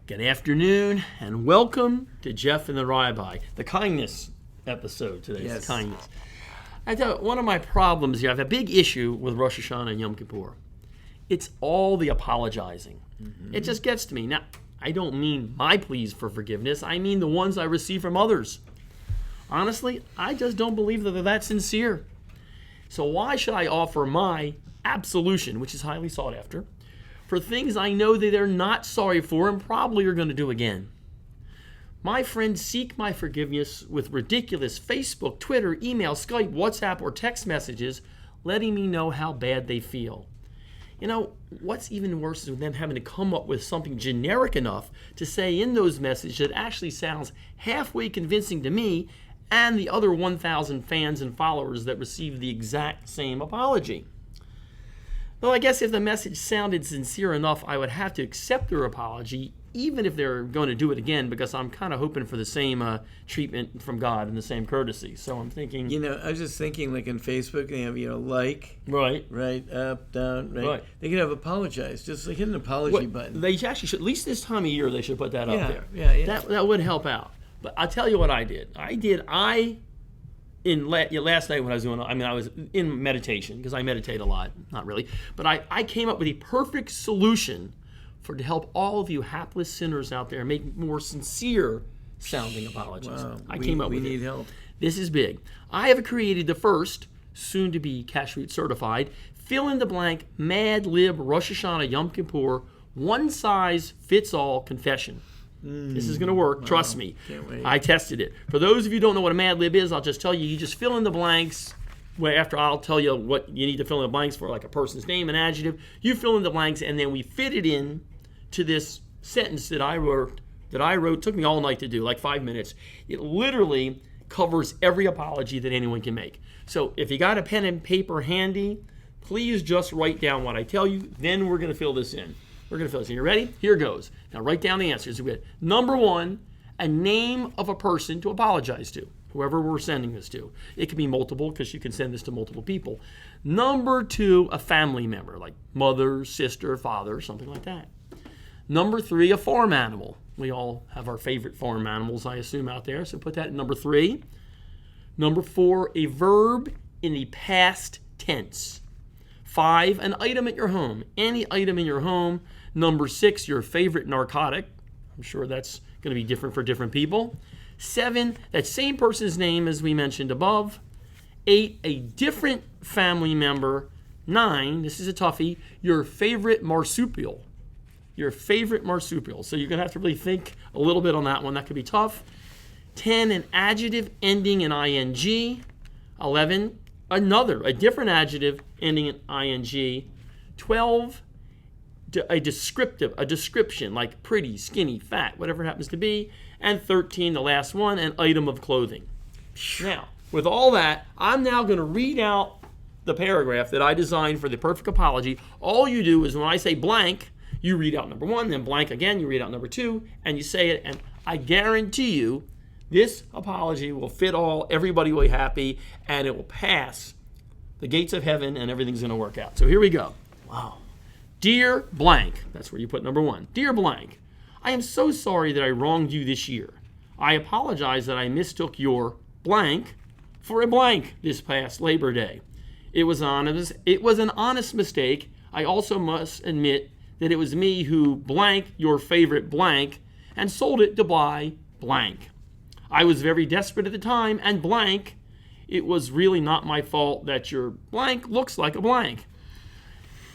Good afternoon, and welcome to Jeff and the Rabbi, the kindness episode today. Yes. Kindness. I thought one of my problems here, I have a big issue with Rosh Hashanah and Yom Kippur. It's all the apologizing. It just gets to me. Now, I don't mean my pleas for forgiveness. I mean the ones I receive from others. Honestly, I just don't believe that they're that sincere. So why should I offer my absolution, which is highly sought after, for things I know that they're not sorry for and probably are going to do again? My friends seek my forgiveness with ridiculous Facebook, Twitter, email, Skype, WhatsApp, or text messages, letting me know how bad they feel. You know, what's even worse is them having to come up with something generic enough to say in those messages that actually sounds halfway convincing to me and the other 1,000 fans and followers that receive the exact same apology. Though I guess if the message sounded sincere enough, I would have to accept their apology, even if they're going to do it again, because I'm kind of hoping for the same treatment from God and the same courtesy. So I'm thinking... You know, I was just thinking, like in Facebook, they have, like, Right. up, down, right. Right. They could have apologize, just like hit an apology button. They actually should, at least this time of year, they should put that up there. Yeah. That would help out. But I'll tell you what I did. Last night when I was in meditation, because I meditate a lot, not really, but I came up with a perfect solution to help all of you hapless sinners out there make more sincere sounding apologies. Wow. We need help. This is big. I have created the first, soon to be Kashrut certified, fill in the blank, Mad Lib Rosh Hashanah Yom Kippur, one size fits all confession. This is going to work. Wow. Trust me. Can't wait. I tested it. For those of you who don't know what a Mad Lib is, I'll just tell you, you just fill in the blanks. After I'll tell you what you need to fill in the blanks for, like a person's name, an adjective. You fill in the blanks, and then we fit it in to this sentence that I wrote. Took me all night to do, like 5 minutes. It literally covers every apology that anyone can make. So if you got a pen and paper handy, please just write down what I tell you. Then we're going to fill this in. You ready? Here goes. Now write down the answers. Number one, a name of a person to apologize to, whoever we're sending this to. It can be multiple because you can send this to multiple people. Number two, a family member, like mother, sister, father, something like that. Number three, a farm animal. We all have our favorite farm animals, I assume, out there, so put that in number three. Number four, a verb in the past tense. 5, an item at your home, any item in your home. Number 6, your favorite narcotic. I'm sure that's going to be different for different people. 7, that same person's name as we mentioned above. 8, a different family member. 9, this is a toughie, your favorite marsupial. So you're going to have to really think a little bit on that one. That could be tough. 10, an adjective ending in ing. 11, a different adjective ending in ing. 12, a description like pretty, skinny, fat, whatever it happens to be. And 13, the last one, an item of clothing. Now, with all that, I'm now going to read out the paragraph that I designed for the perfect apology. All you do is when I say blank, you read out number 1, then blank again, you read out number 2, and you say it, and I guarantee you this apology will fit all, everybody will be happy, and it will pass the gates of heaven, and everything's going to work out. So here we go. Wow. Dear blank, that's where you put number 1. Dear blank, I am so sorry that I wronged you this year. I apologize that I mistook your blank for a blank this past Labor Day. It was an honest mistake. I also must admit that it was me who blank your favorite blank and sold it to buy blank. I was very desperate at the time, and blank, it was really not my fault that your blank looks like a blank.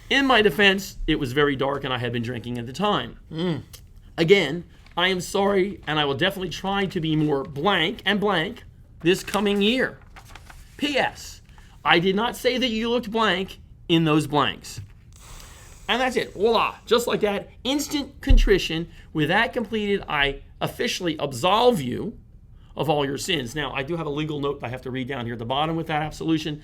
In my defense, it was very dark and I had been drinking at the time. Again, I am sorry, and I will definitely try to be more blank and blank this coming year. P.S. I did not say that you looked blank in those blanks. And that's it. Voila. Just like that. Instant contrition. With that completed, I officially absolve you of all your sins. Now, I do have a legal note I have to read down here at the bottom with that absolution.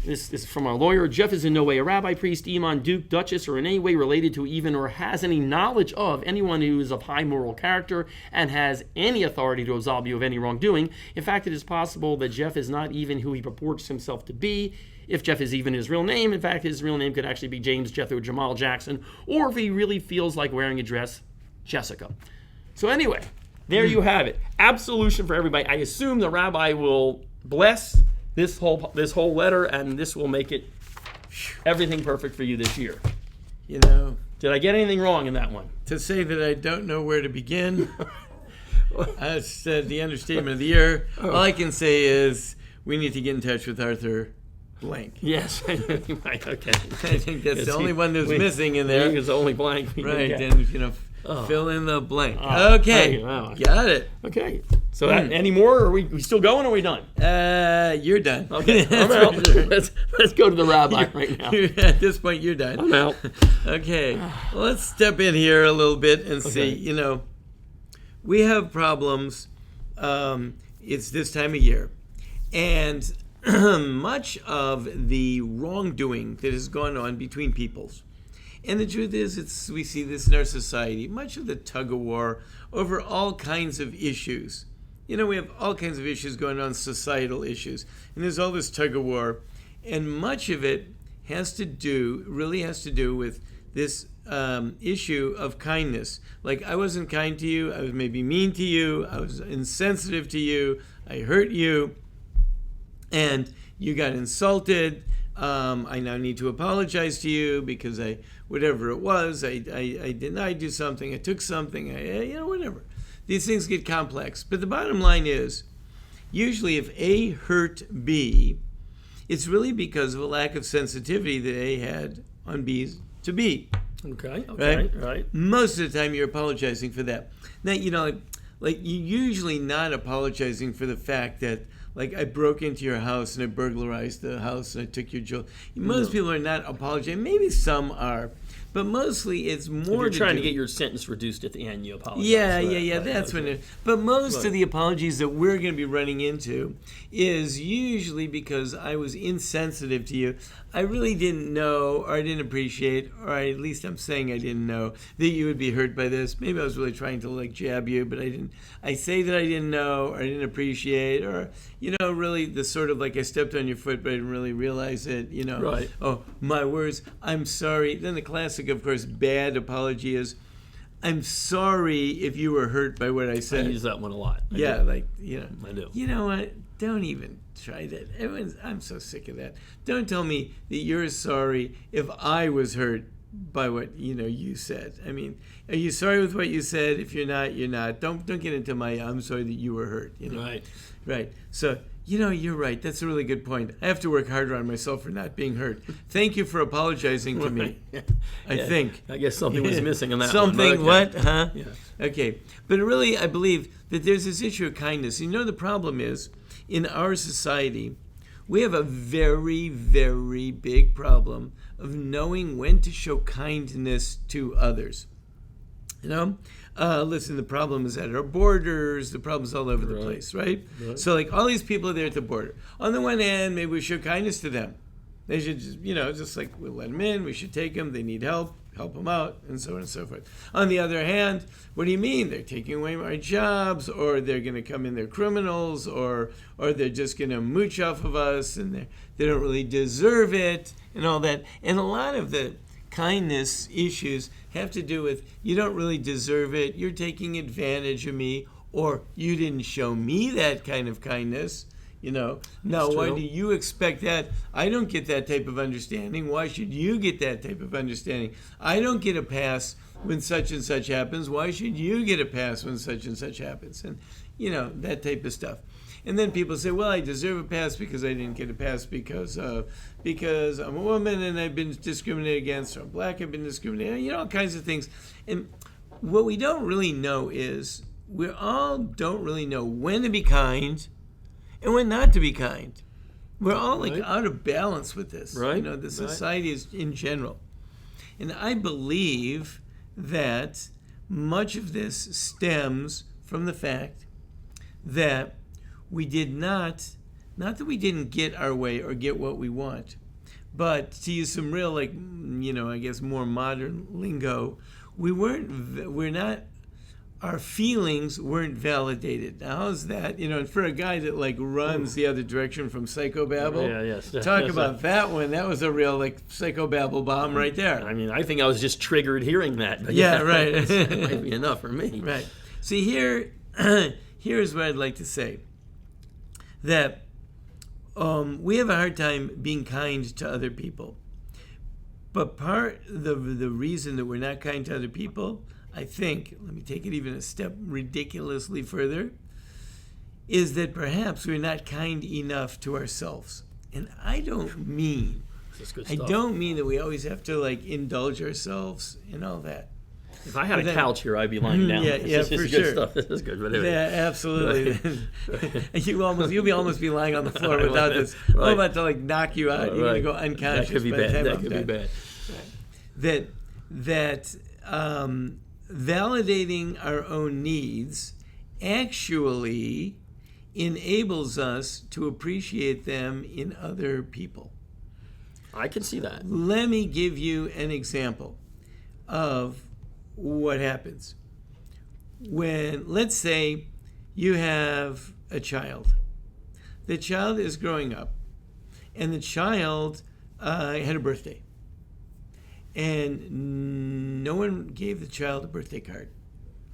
This is from our lawyer. Jeff is in no way a rabbi, priest, imam, duke, duchess, or in any way related to even or has any knowledge of anyone who is of high moral character and has any authority to absolve you of any wrongdoing. In fact, it is possible that Jeff is not even who he purports himself to be. If Jeff is even his real name, in fact, his real name could actually be James Jethro Jamal Jackson, or if he really feels like wearing a dress, Jessica. So anyway, there you have it. Absolution for everybody. I assume the rabbi will bless this whole letter, and this will make it everything perfect for you this year. You know, Did I get anything wrong in that one? to say that I don't know where to begin, that's the understatement of the year. All I can say is we need to get in touch with Arthur Blank. Yes. Right, okay. I think that's Yes, the only one that's missing in I think there. it's the only blank we can Right, get. and fill in the blank. Oh, Okay, wow. got it. Okay. So any more? Or are we still going, or are we done? You're done. Okay. I'm out. Let's go to the rabbi right now. At this point, you're done. I'm out. Okay, well, let's step in here a little bit and see. Okay. We have problems. It's this time of year, and much of the wrongdoing that has gone on between peoples. And the truth is, we see this in our society, much of the tug-of-war over all kinds of issues. We have all kinds of issues going on, societal issues, and there's all this tug-of-war, and much of it really has to do with this issue of kindness. Like, I wasn't kind to you, I was maybe mean to you, I was insensitive to you, I hurt you, and you got insulted. I now need to apologize to you because whatever it was, I denied you something, I took something, whatever. These things get complex. But the bottom line is, usually if A hurt B, it's really because of a lack of sensitivity that A had on B's to B. Okay. Right. Most of the time you're apologizing for that. Now, like you're usually not apologizing for the fact that, like, I broke into your house and I burglarized the house and I took your jewelry. Most people are not apologizing. Maybe some are, but mostly it's more. If you're trying to get your sentence reduced at the end, you apologize. Yeah. Right, That's when it. But most of the apologies that we're going to be running into is usually because I was insensitive to you. I really didn't know, or I didn't appreciate, or at least I'm saying I didn't know that you would be hurt by this. Maybe I was really trying to jab you, but I didn't. I say that I didn't know, or I didn't appreciate, or really the sort of like I stepped on your foot, but I didn't really realize it. Right. Oh, my words. I'm sorry. Then the classic, of course, bad apology is, I'm sorry if you were hurt by what I said. I use that one a lot. I Yeah, do. I do. You know what? Don't even try that. I'm so sick of that. Don't tell me that you're sorry if I was hurt by what you said. I mean, are you sorry with what you said? If you're not, you're not. Don't get into my I'm sorry that you were hurt. Right. So you're right. That's a really good point. I have to work harder on myself for not being hurt. Thank you for apologizing to me. I think. I guess something was missing in that something. one. Okay. What? Huh? Yeah. Okay. But really, I believe that there's this issue of kindness. The problem is, in our society, we have a very, very big problem of knowing when to show kindness to others. Listen, the problem is at our borders, the problem's all over the place, right? So, like, all these people are there at the border. On the one hand, maybe we show kindness to them. They should just, just like we'll let them in, we should take them, they need help them out, and so on and so forth. On the other hand, what do you mean? They're taking away our jobs, or they're going to come in, they're criminals, or they're just going to mooch off of us, and they don't really deserve it, and all that. And a lot of the kindness issues have to do with, you don't really deserve it, you're taking advantage of me, or you didn't show me that kind of kindness. Now, why do you expect that? I don't get that type of understanding. Why should you get that type of understanding? I don't get a pass when such and such happens. Why should you get a pass when such and such happens? And, that type of stuff. And then people say, well, I deserve a pass because I didn't get a pass because I'm a woman and I've been discriminated against, or I'm black, I've been discriminated, all kinds of things. And what we don't really know is, we all don't really know when to be kind and when not to be kind. We're all out of balance with this. Right. The society is in general. And I believe that much of this stems from the fact that we did not that we didn't get our way or get what we want, but to use some real, I guess more modern lingo, we're not our feelings weren't validated. Now, how's that? And for a guy that like runs the other direction from psychobabble, talk about that one. That was a real like psychobabble bomb right there. I mean, I think I was just triggered hearing that. But yeah, right. That might be enough for me. Right. See, here's what I'd like to say. That we have a hard time being kind to other people. But part of the reason that we're not kind to other people, I think, let me take it even a step ridiculously further, is that perhaps we're not kind enough to ourselves. And I don't mean that we always have to like indulge ourselves and all that. If I had a couch here, I'd be lying down. Yeah, for sure. Stuff. This is good. But anyway. Yeah, absolutely. You'll almost be lying on the floor without this. Right. I'm about to like knock you out. You're gonna go unconscious. That could be bad. That could be bad. That validating our own needs actually enables us to appreciate them in other people. I can see that. Let me give you an example of what happens. When, let's say, you have a child. The child is growing up, and the child had a birthday. And no one gave the child a birthday card.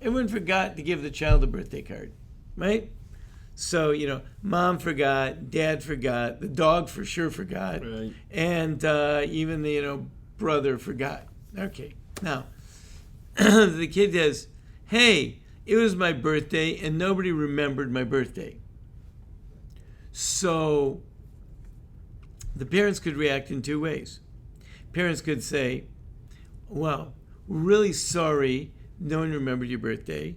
Everyone forgot to give the child a birthday card, right? So, mom forgot, dad forgot, the dog for sure forgot, right. And even the, brother forgot. Okay, now, the kid says, hey, it was my birthday and nobody remembered my birthday. So, the parents could react in two ways. Parents could say, well, really sorry no one remembered your birthday.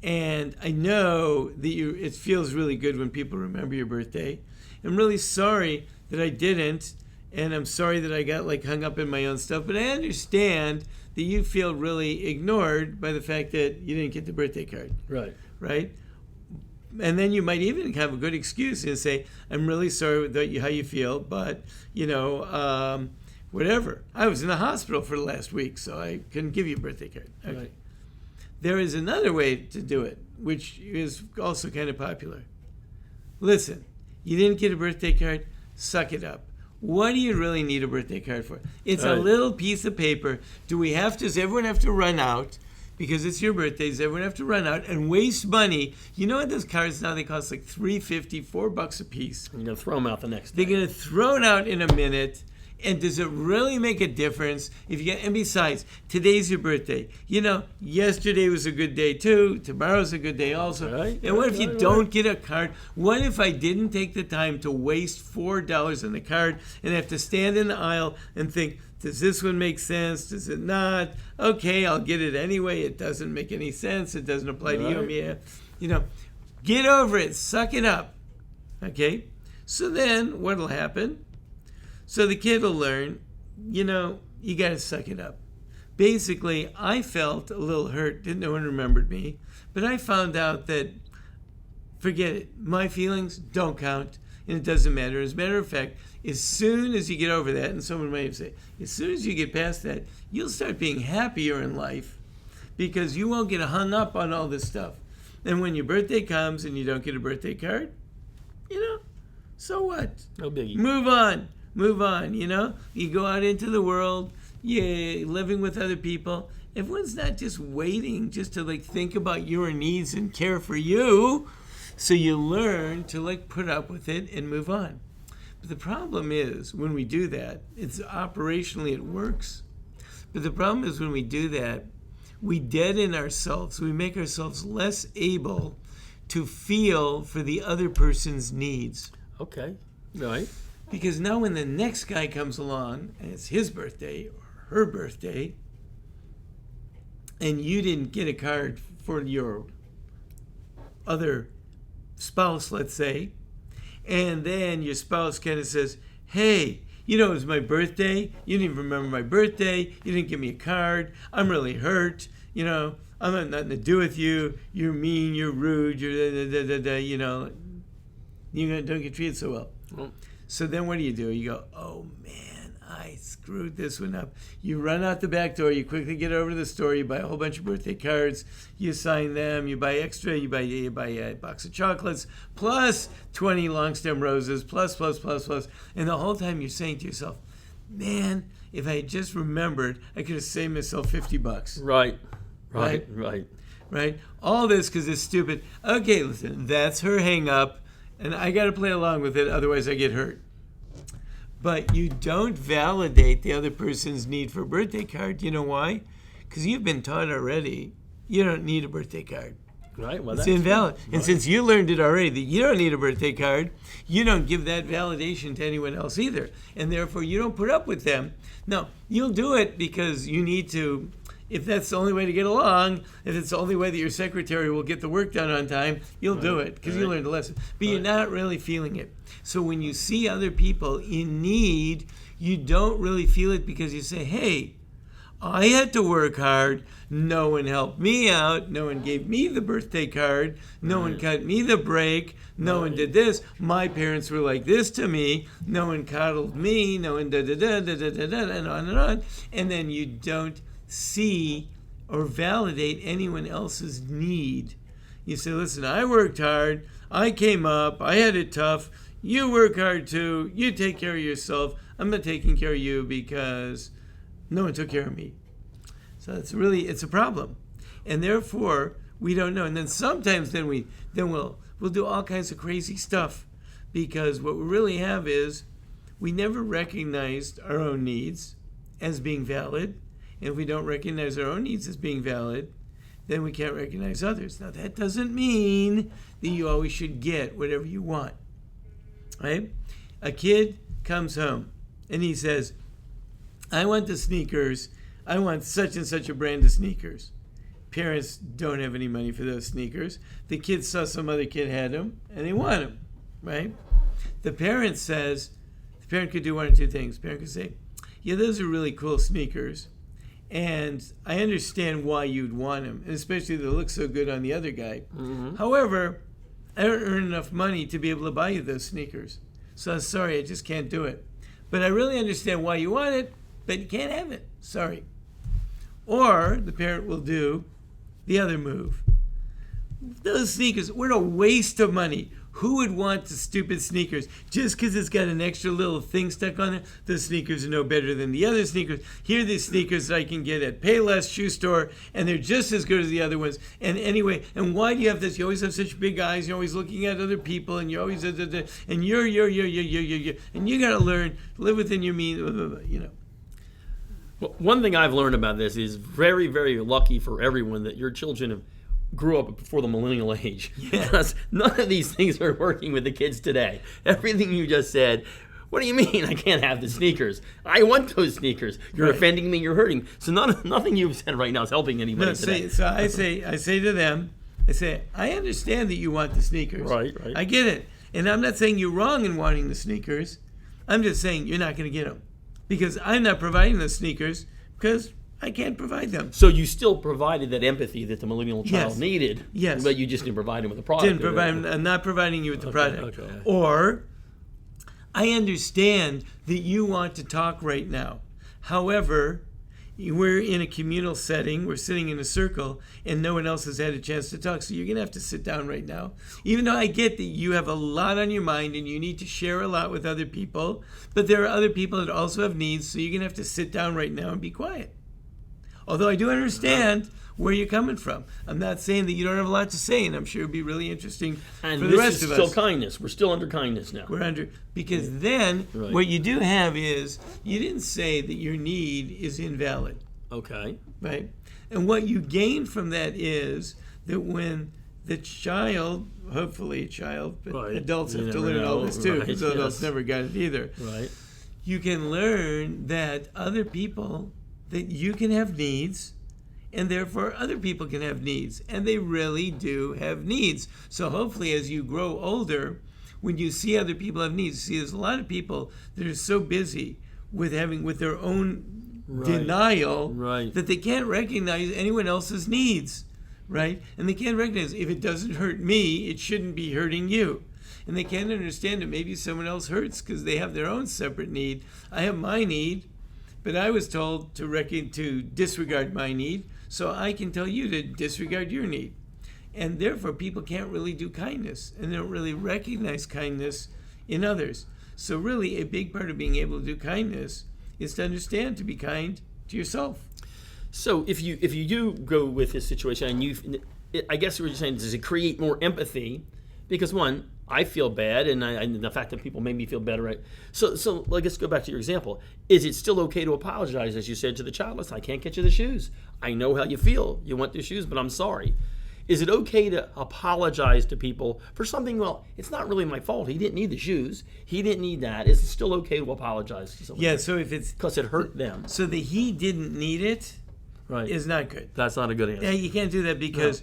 And I know that it feels really good when people remember your birthday. I'm really sorry that I didn't. And I'm sorry that I got like hung up in my own stuff. But I understand that you feel really ignored by the fact that you didn't get the birthday card. Right. Right? And then you might even have a good excuse and say, I'm really sorry that how you feel, but, whatever. I was in the hospital for the last week, so I couldn't give you a birthday card. Okay. Right. There is another way to do it, which is also kind of popular. Listen, you didn't get a birthday card, suck it up. What do you really need a birthday card for? It's a little piece of paper. Does everyone have to run out? Because it's your birthday, does everyone have to run out and waste money? You know what those cards now, they cost like $3.50, $4 a piece. You're going to throw them out the next day. They're going to throw it out in a minute. And does it really make a difference if you get? And besides, today's your birthday. Yesterday was a good day too. Tomorrow's a good day also. Right, and what if you don't get a card? What if I didn't take the time to waste $4 on the card and have to stand in the aisle and think, does this one make sense? Does it not? Okay, I'll get it anyway. It doesn't make any sense. It doesn't apply to you. Get over it. Suck it up. Okay? So then what'll happen? So the kid will learn, you got to suck it up. Basically, I felt a little hurt. No one remembered me. But I found out that, forget it. My feelings don't count, and it doesn't matter. As a matter of fact, as soon as you get over that, and someone might have said, as soon as you get past that, you'll start being happier in life because you won't get hung up on all this stuff. And when your birthday comes and you don't get a birthday card, so what? No biggie. Move on, You go out into the world, you're living with other people. Everyone's not just waiting just to think about your needs and care for you. So you learn to put up with it and move on. But the problem is when we do that, it's operationally it works. But the problem is when we do that, we deaden ourselves. We make ourselves less able to feel for the other person's needs. Okay, right. Because now when the next guy comes along and it's his birthday or her birthday and you didn't get a card for your other spouse, let's say, and then your spouse kind of says, hey, it was my birthday. You didn't even remember my birthday. You didn't give me a card. I'm really hurt. I'm not nothing to do with you. You're mean. You're rude. You're you don't get treated so well. So then what do? You go, oh man, I screwed this one up. You run out the back door, you quickly get over to the store, you buy a whole bunch of birthday cards, you sign them, you buy extra, you buy a box of chocolates, plus 20 long stem roses, plus. And the whole time you're saying to yourself, man, if I had just remembered, I could have saved myself $50. Right? All this because it's stupid. Okay, listen, that's her hang up, and I got to play along with it, otherwise I get hurt. But you don't validate the other person's need for a birthday card. You know why? Because you've been taught already you don't need a birthday card. Right. Well, it's that's invalid. Right. And since you learned it already that you don't need a birthday card, you don't give that validation to anyone else either. And therefore, you don't put up with them. No, you'll do it because you need to. If that's the only way to get along, if it's the only way that your secretary will get the work done on time, you'll do it because you learned a lesson. But you're not really feeling it. So when you see other people in need, you don't really feel it because you say, hey, I had to work hard. No one helped me out. No one gave me the birthday card. No one cut me the break. No one did this. My parents were like this to me. No one coddled me. No one da-da-da-da-da-da-da, and on and on. And then you don't see or validate anyone else's need. You say, listen, I worked hard. I came up. I had it tough. You work hard too. You take care of yourself. I'm not taking care of you because no one took care of me. So it's a problem. And therefore, we don't know. And then sometimes we'll do all kinds of crazy stuff because what we really have is we never recognized our own needs as being valid. And if we don't recognize our own needs as being valid, then we can't recognize others. Now, that doesn't mean that you always should get whatever you want, right? A kid comes home and he says, I want the sneakers. I want such and such a brand of sneakers. Parents don't have any money for those sneakers. The kid saw some other kid had them and they want them, right? The parent could do one or two things. The parent could say, yeah, those are really cool sneakers. And I understand why you'd want them, and especially they look so good on the other guy. Mm-hmm. However, I don't earn enough money to be able to buy you those sneakers. So I'm sorry, I just can't do it. But I really understand why you want it, but you can't have it. Sorry. Or the parent will do the other move. Those sneakers were a waste of money. Who would want the stupid sneakers? Just because it's got an extra little thing stuck on it, the sneakers are no better than the other sneakers. Here are the sneakers that I can get at Payless Shoe Store, and they're just as good as the other ones. And anyway, and why do you have this? You always have such big eyes. You're always looking at other people, and you're always, and you're, and you got to learn, live within your means, you know. Well, one thing I've learned about this is very, very lucky for everyone that your children grew up before the millennial age. Yeah. Because none of these things are working with the kids today. Everything you just said, what do you mean I can't have the sneakers? I want those sneakers. You're offending me, you're hurting. So nothing you've said right now is helping anybody today. So I say to them, I understand that you want the sneakers. Right. I get it. And I'm not saying you're wrong in wanting the sneakers. I'm just saying you're not going to get them. Because I'm not providing the sneakers because I can't provide them. So you still provided that empathy that the millennial child needed. Yes. But you just didn't provide him with the product. I'm not providing you with the product. Okay. Or I understand that you want to talk right now. However, we're in a communal setting. We're sitting in a circle, and no one else has had a chance to talk. So you're going to have to sit down right now. Even though I get that you have a lot on your mind and you need to share a lot with other people, but there are other people that also have needs, so you're going to have to sit down right now and be quiet. Although I do understand where you're coming from. I'm not saying that you don't have a lot to say, and I'm sure it would be really interesting and for the rest of us. And this is still kindness. We're still under kindness now. Because then what you do have is you didn't say that your need is invalid. Okay. Right? And what you gain from that is that when the child, hopefully a child, but adults have to learn all this too, because adults never got it either. Right. You can learn that other people, that you can have needs, and therefore other people can have needs. And they really do have needs. So hopefully as you grow older, when you see other people have needs, see there's a lot of people that are so busy with their own denial that they can't recognize anyone else's needs, right? And they can't recognize if it doesn't hurt me, it shouldn't be hurting you. And they can't understand that maybe someone else hurts because they have their own separate need. I have my need, but I was told to disregard my need, so I can tell you to disregard your need. And therefore, people can't really do kindness, and they don't really recognize kindness in others. So really, a big part of being able to do kindness is to understand to be kind to yourself. So if you do go with this situation, and I guess what you're saying is, does it create more empathy? Because one, I feel bad, and the fact that people made me feel better, right? So let's go back to your example. Is it still okay to apologize, as you said to the child? Listen, I can't get you the shoes. I know how you feel. You want the shoes, but I'm sorry. Is it okay to apologize to people for something? Well, it's not really my fault. He didn't need the shoes. He didn't need that. Is it still okay to apologize to someone? Yeah. So if it's because it hurt them, so that he didn't need it, right, is not good. That's not a good answer. Yeah, you can't do that because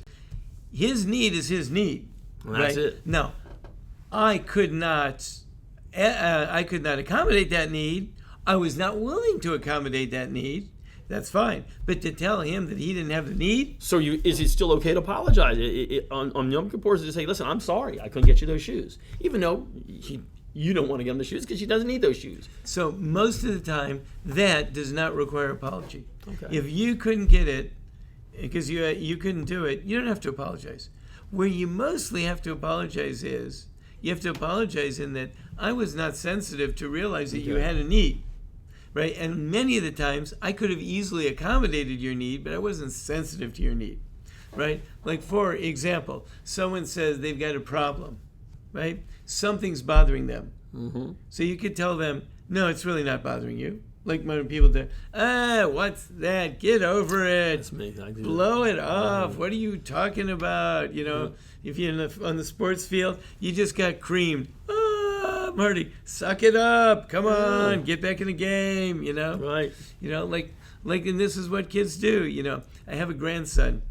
his need is his need. And that's right? it. No, I could not accommodate that need. I was not willing to accommodate that need. That's fine. But to tell him that he didn't have the need. So is it still okay to apologize? On Yom Kippur, to say, listen, I'm sorry, I couldn't get you those shoes. Even though you don't want to get him the shoes because she doesn't need those shoes. So most of the time, that does not require apology. Okay. If you couldn't get it because you couldn't do it, you don't have to apologize. Where you mostly have to apologize is, you have to apologize in that I was not sensitive to realize that you had a need. Right? And many of the times, I could have easily accommodated your need, but I wasn't sensitive to your need. Right? Like, for example, someone says they've got a problem. Right? Something's bothering them. Mm-hmm. So you could tell them, no, it's really not bothering you. Like when people do, what's that? Get over it. That's me. I do Blow it off. What are you talking about? You know, if you're on the sports field, you just got creamed. Marty, suck it up. Come on, get back in the game. You know, right? You know, like, and this is what kids do. You know, I have a grandson.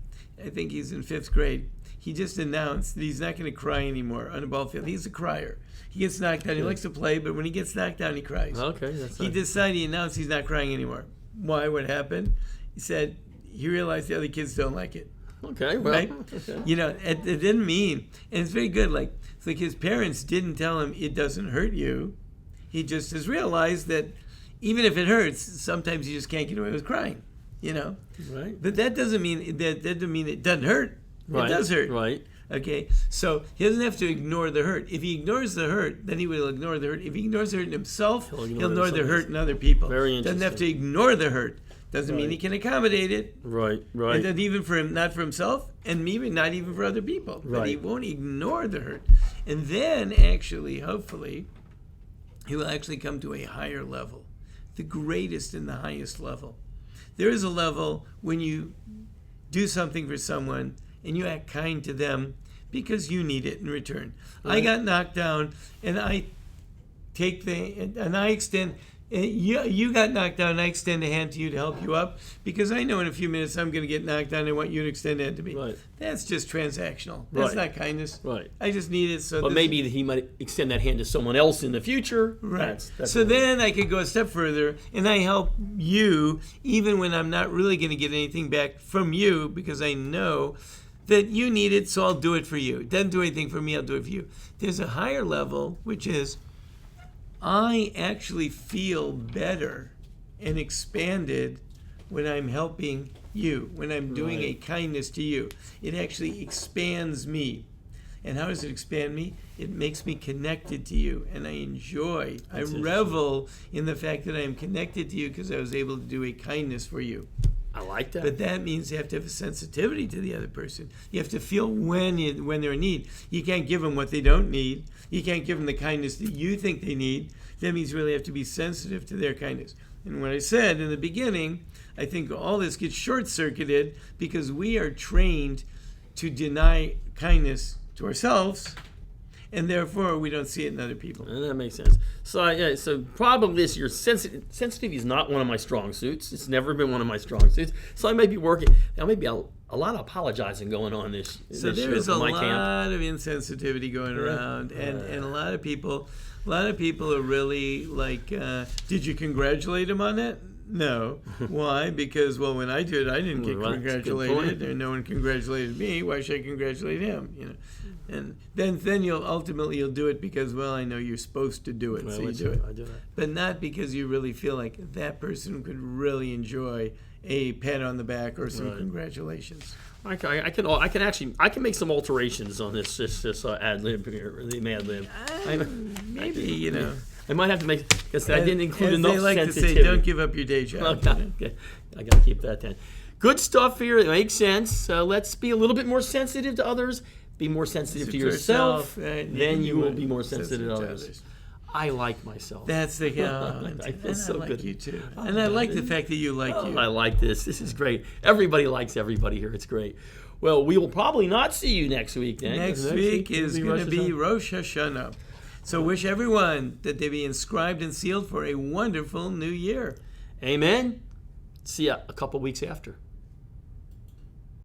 I think he's in 5th grade. He just announced that he's not going to cry anymore on a ball field. He's a crier. He gets knocked down. He likes to play, but when he gets knocked down, he cries. Okay, that's He decided, he announced he's not crying anymore. Why? What happened? He said he realized the other kids don't like it. Okay, well, right? Okay. You know, it didn't mean, and it's very good. Like, it's like his parents didn't tell him it doesn't hurt you. He just has realized that even if it hurts, sometimes you just can't get away with crying. You know, right? But that doesn't mean that doesn't mean it doesn't hurt. Right. It does hurt. Right. Okay, so he doesn't have to ignore the hurt. If he ignores the hurt, then he will ignore the hurt. If he ignores the hurt in himself, he'll ignore the hurt in other people. Very interesting. Doesn't have to ignore the hurt. Doesn't mean he can accommodate it. Right, right. And then even for him, not for himself, and maybe not even for other people. Right. But he won't ignore the hurt. And then actually, hopefully, he will actually come to a higher level, the greatest and the highest level. There is a level when you do something for someone and you act kind to them because you need it in return. Right. I got knocked down, and I extend. You got knocked down, and I extend a hand to you to help you up because I know in a few minutes I'm going to get knocked down and I want you to extend a hand to me. Right. That's just transactional. That's not kindness. Right. I just need it. So but maybe he might extend that hand to someone else in the future. Right. That's so then I could go a step further, and I help you even when I'm not really going to get anything back from you because I know that you need it, so I'll do it for you. It doesn't do anything for me, I'll do it for you. There's a higher level, which is I actually feel better and expanded when I'm helping you, when I'm doing a kindness to you. It actually expands me. And how does it expand me? It makes me connected to you, and I enjoy, I revel in the fact that I am connected to you because I was able to do a kindness for you. I like that. But that means you have to have a sensitivity to the other person. You have to feel when they're in need. You can't give them what they don't need. You can't give them the kindness that you think they need. That means you really have to be sensitive to their kindness. And what I said in the beginning, I think all this gets short-circuited because we are trained to deny kindness to ourselves, and therefore we don't see it in other people. And that makes sense. So, so probably this, your sensitivity is not one of my strong suits. It's never been one of my strong suits. So I may be there may be a lot of apologizing going on this So this there's year a from my lot camp. of insensitivity going around, and a lot of people are really like, did you congratulate him on that? No. Why? Because, well, when I did it, I didn't get Well, that's a good congratulated, point. and no one congratulated me. Why should I congratulate him? You know, and then you'll ultimately do it because, well, I know you're supposed to do it, Well, so you that's do it. I do that. But not because you really feel like that person could really enjoy a pat on the back or some Right. congratulations. I can make some alterations on this ad lib here, the Mad Lib. Maybe, you know. I might have to make because I didn't include As enough they like sensitivity. to say, don't give up your day job. Okay. I got to keep that then. Good stuff here. It makes sense. Let's be a little bit more sensitive to others. Be more sensitive to yourself. Right? Then you will be more sensitive sensitive to others. I like myself. That's the I feel so I like good. you too, Oh, and I like the good. fact that you like you. I like this. This is great. Everybody likes everybody here. It's great. Well, we will probably not see you next week then. Next week is it'll going to be Rosh Rosh Hashanah. So wish everyone that they be inscribed and sealed for a wonderful new year. Hashanah. Amen. See ya a couple weeks after.